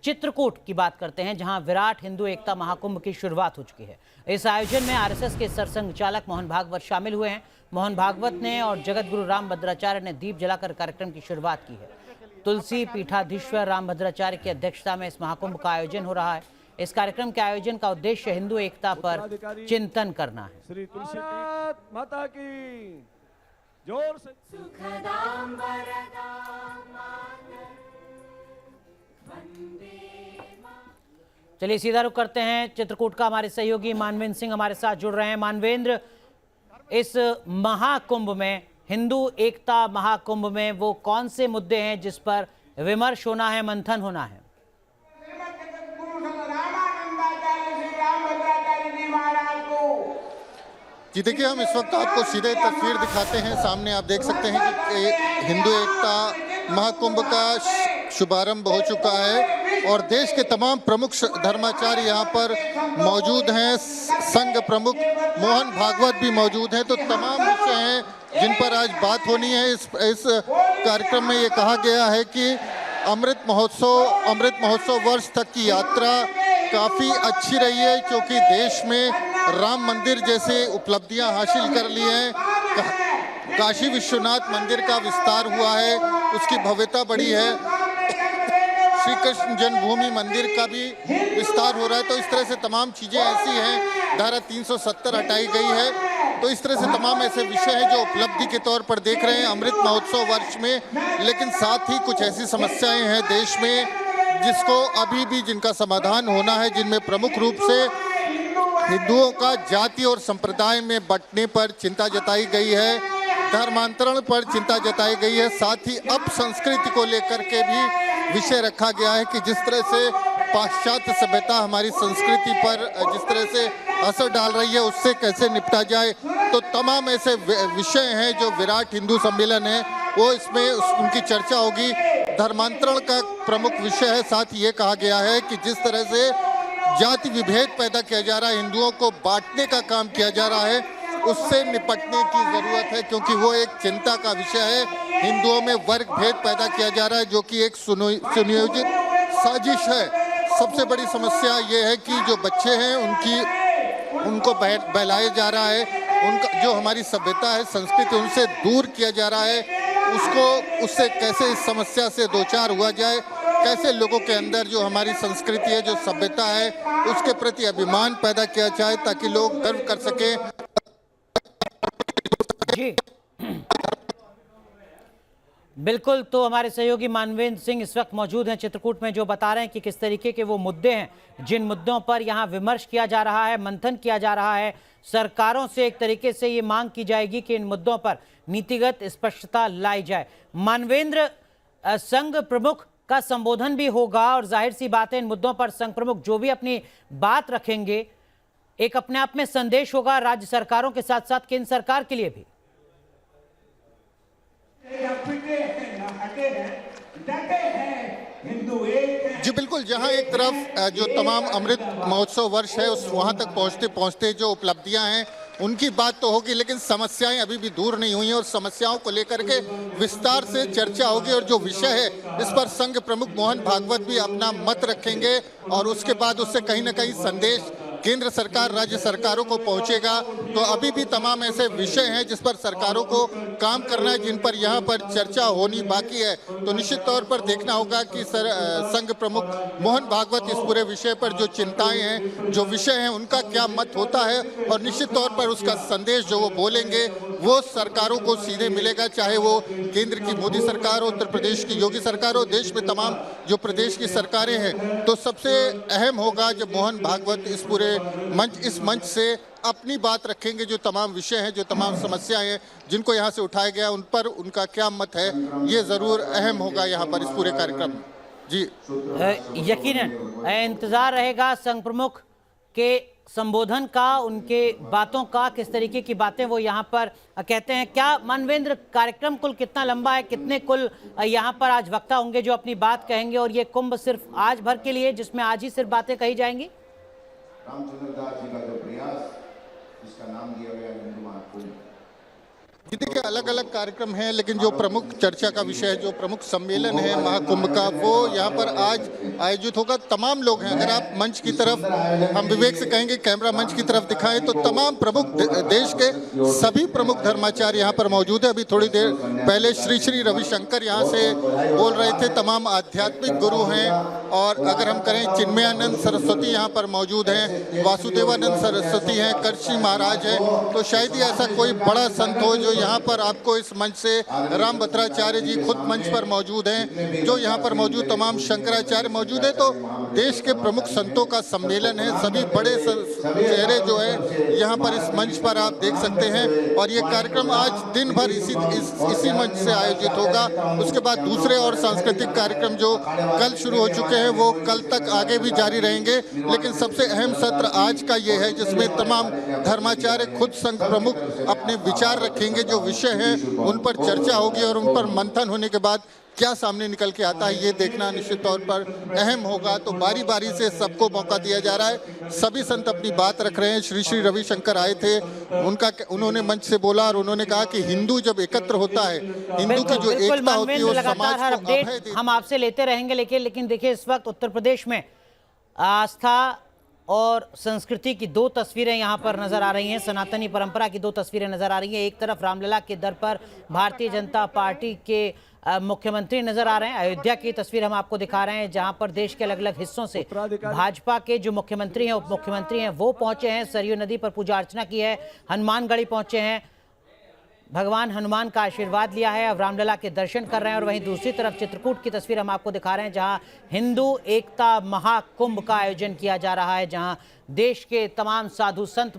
चित्रकूट की बात करते हैं, जहां विराट हिंदू एकता महाकुंभ की शुरुआत हो चुकी है। इस आयोजन में आरएसएस के सरसंघ चालक मोहन भागवत शामिल हुए हैं। मोहन भागवत ने और जगत गुरु रामभद्राचार्य ने दीप जलाकर कार्यक्रम की शुरुआत की है। तुलसी पीठाधीश्वर रामभद्राचार्य की अध्यक्षता में इस महाकुंभ का आयोजन हो रहा है। इस कार्यक्रम के आयोजन का उद्देश्य हिंदू एकता पर चिंतन करना है। श्री तुलसी माता की जोर से चलिए सीधा रुख करते हैं चित्रकूट का। हमारे सहयोगी मानवेंद्र सिंह हमारे साथ जुड़ रहे हैं। मानवेंद्र, इस महाकुंभ में, हिंदू एकता महाकुंभ में वो कौन से मुद्दे हैं जिस पर विमर्श होना है, मंथन होना है? जी देखिए, हम इस वक्त आपको सीधे तस्वीर दिखाते हैं। सामने आप देख सकते हैं कि हिंदू एकता महाकुंभ का शुभारंभ हो चुका है और देश के तमाम प्रमुख धर्माचार्य यहाँ पर मौजूद हैं। संघ प्रमुख मोहन भागवत भी मौजूद हैं। तो तमाम विषय हैं जिन पर आज बात होनी है। इस कार्यक्रम में ये कहा गया है कि अमृत महोत्सव वर्ष तक की यात्रा काफ़ी अच्छी रही है, क्योंकि देश में राम मंदिर जैसे उपलब्धियां हासिल कर ली हैं। काशी विश्वनाथ मंदिर का विस्तार हुआ है, उसकी भव्यता बढ़ी है। श्री कृष्ण जन्मभूमि मंदिर का भी विस्तार हो रहा है। तो इस तरह से तमाम चीज़ें ऐसी हैं। धारा 370 हटाई गई है। तो इस तरह से तमाम ऐसे विषय हैं जो उपलब्धि के तौर पर देख रहे हैं अमृत महोत्सव वर्ष में। लेकिन साथ ही कुछ ऐसी समस्याएं हैं देश में जिसको अभी भी जिनका समाधान होना है, जिनमें प्रमुख रूप से हिंदुओं का जाति और संप्रदाय में बंटने पर चिंता जताई गई है, धर्मांतरण पर चिंता जताई गई है। साथ ही अब संस्कृति को लेकर के भी विषय रखा गया है कि जिस तरह से पाश्चात्य सभ्यता हमारी संस्कृति पर जिस तरह से असर डाल रही है, उससे कैसे निपटा जाए। तो तमाम ऐसे विषय हैं जो विराट हिंदू सम्मेलन है वो इसमें उनकी चर्चा होगी। धर्मांतरण का प्रमुख विषय है। साथ ही ये कहा गया है कि जिस तरह से जाति विभेद पैदा किया जा रहा है, हिंदुओं को बांटने का काम किया जा रहा है, उससे निपटने की ज़रूरत है, क्योंकि वो एक चिंता का विषय है। हिंदुओं में वर्ग भेद पैदा किया जा रहा है, जो कि एक सुनियोजित साजिश है। सबसे बड़ी समस्या ये है कि जो बच्चे हैं उनको बहलाया जा रहा है, उनका जो हमारी सभ्यता है, संस्कृति, उनसे दूर किया जा रहा है। उससे कैसे इस समस्या से दो चार हुआ जाए, कैसे लोगों के अंदर जो हमारी संस्कृति है, जो सभ्यता है, उसके प्रति अभिमान पैदा किया जाए ताकि लोग गर्व कर सकें। जी बिल्कुल। तो हमारे सहयोगी मानवेंद्र सिंह इस वक्त मौजूद हैं चित्रकूट में, जो बता रहे हैं कि किस तरीके के वो मुद्दे हैं जिन मुद्दों पर यहाँ विमर्श किया जा रहा है, मंथन किया जा रहा है। सरकारों से एक तरीके से ये मांग की जाएगी कि इन मुद्दों पर नीतिगत स्पष्टता लाई जाए। मानवेंद्र, संघ प्रमुख का संबोधन भी होगा और जाहिर सी बात है इन मुद्दों पर संघ प्रमुख जो भी अपनी बात रखेंगे, एक अपने आप में संदेश होगा राज्य सरकारों के साथ साथ केंद्र सरकार के लिए भी। जी बिल्कुल, जहां एक तरफ जो तमाम अमृत महोत्सव वर्ष है उस वहां तक पहुंचते पहुंचते जो उपलब्धियां हैं उनकी बात तो होगी, लेकिन समस्याएं अभी भी दूर नहीं हुई हैं और समस्याओं को लेकर के विस्तार से चर्चा होगी। और जो विषय है इस पर संघ प्रमुख मोहन भागवत भी अपना मत रखेंगे और उसके बाद उससे कहीं ना कहीं संदेश केंद्र सरकार, राज्य सरकारों को पहुंचेगा। तो अभी भी तमाम ऐसे विषय हैं जिस पर सरकारों को काम करना है, जिन पर यहाँ पर चर्चा होनी बाकी है। तो निश्चित तौर पर देखना होगा कि संघ प्रमुख मोहन भागवत इस पूरे विषय पर जो चिंताएं हैं, जो विषय हैं, उनका क्या मत होता है और निश्चित तौर पर उसका संदेश जो वो बोलेंगे वो सरकारों को सीधे मिलेगा, चाहे वो केंद्र की मोदी सरकार हो, उत्तर प्रदेश की योगी सरकार हो, देश में तमाम जो प्रदेश की सरकारें हैं। तो सबसे अहम होगा जब मोहन भागवत इस मंच से अपनी बात रखेंगे, जो तमाम विषय हैं, जो तमाम समस्याएं हैं जिनको यहाँ से उठाया गया, उन पर उनका क्या मत है, ये ज़रूर अहम होगा यहाँ पर इस पूरे कार्यक्रम में। जी यकीनन इंतजार रहेगा संघ प्रमुख के संबोधन का, उनके बातों का, किस तरीके की बातें वो यहाँ पर कहते हैं। क्या मानवेंद्र, कार्यक्रम कुल कितना लंबा है, कितने कुल यहाँ पर आज वक्ता होंगे जो अपनी बात कहेंगे, और ये कुंभ सिर्फ आज भर के लिए जिसमें आज ही सिर्फ बातें कही जाएंगी? रामचंद्र दास जी का जो प्रयास, जिसका नाम दिया गया हिंदू महाकुंभ, जी देखिए, अलग अलग कार्यक्रम हैं, लेकिन जो प्रमुख चर्चा का विषय है, जो प्रमुख सम्मेलन है महाकुंभ का, वो यहाँ पर आज आयोजित होगा। तमाम लोग हैं। अगर आप मंच की तरफ, हम विवेक से कहेंगे कैमरा मंच की तरफ दिखाएं, तो तमाम प्रमुख देश के सभी प्रमुख धर्माचार्य यहाँ पर मौजूद है। अभी थोड़ी देर पहले श्री श्री रविशंकर यहाँ से बोल रहे थे। तमाम आध्यात्मिक गुरु हैं, और अगर हम करें चिन्मयानंद सरस्वती यहाँ पर मौजूद हैं, वासुदेवानंद सरस्वती हैं, करशी महाराज हैं। तो शायद ही ऐसा कोई बड़ा संत हो जो यहाँ पर आपको इस मंच से, राम भद्राचार्य जी खुद मंच पर मौजूद हैं, जो यहाँ पर मौजूद तमाम शंकराचार्य मौजूद है। तो देश के प्रमुख संतों का सम्मेलन है। सभी बड़े चेहरे जो है यहाँ पर इस मंच पर आप देख सकते हैं, और ये कार्यक्रम आज दिन भर इसी मंच से आयोजित होगा। उसके बाद दूसरे और सांस्कृतिक कार्यक्रम जो कल शुरू हो चुके हैं वो कल तक आगे भी जारी रहेंगे। लेकिन सबसे अहम सत्र आज का ये है जिसमें तमाम धर्माचार्य खुद संघ प्रमुख अपने विचार रखेंगे। जो विषय है उन पर चर्चा होगी, और उन पर मंथन होने के बाद क्या सामने निकल के आता है ये देखना निश्चित तौर पर अहम होगा। तो बारी बारी से सबको मौका दिया जा रहा है। सभी संत अपनी बात रख रहे हैं। श्री श्री रविशंकर आए थे, उन्होंने मंच से बोला, और उन्होंने कहा कि हिंदू जब एकत्र होता है, हिंदू की जो एकता होती है वो समाज को अभय देती है। हम आपसे लेते रहेंगे, लेकिन देखिए इस वक्त उत्तर प्रदेश में आस्था और संस्कृति की दो तस्वीरें यहाँ पर नजर आ रही हैं। सनातनी परंपरा की दो तस्वीरें नजर आ रही हैं। एक तरफ रामलला के दर पर भारतीय जनता पार्टी के मुख्यमंत्री नजर आ रहे हैं। अयोध्या की तस्वीर हम आपको दिखा रहे हैं, जहां पर देश के अलग अलग हिस्सों से भाजपा के जो मुख्यमंत्री हैं, उप मुख्यमंत्री हैं, वो पहुंचे हैं। सरयू नदी पर पूजा अर्चना की है। हनुमानगढ़ी पहुंचे हैं, भगवान हनुमान का आशीर्वाद लिया है। अब रामलला के दर्शन कर रहे हैं। और वहीं दूसरी तरफ चित्रकूट की तस्वीर हम आपको दिखा रहे हैं, जहां हिंदू एकता महाकुंभ का आयोजन किया जा रहा है, जहां देश के तमाम साधु संत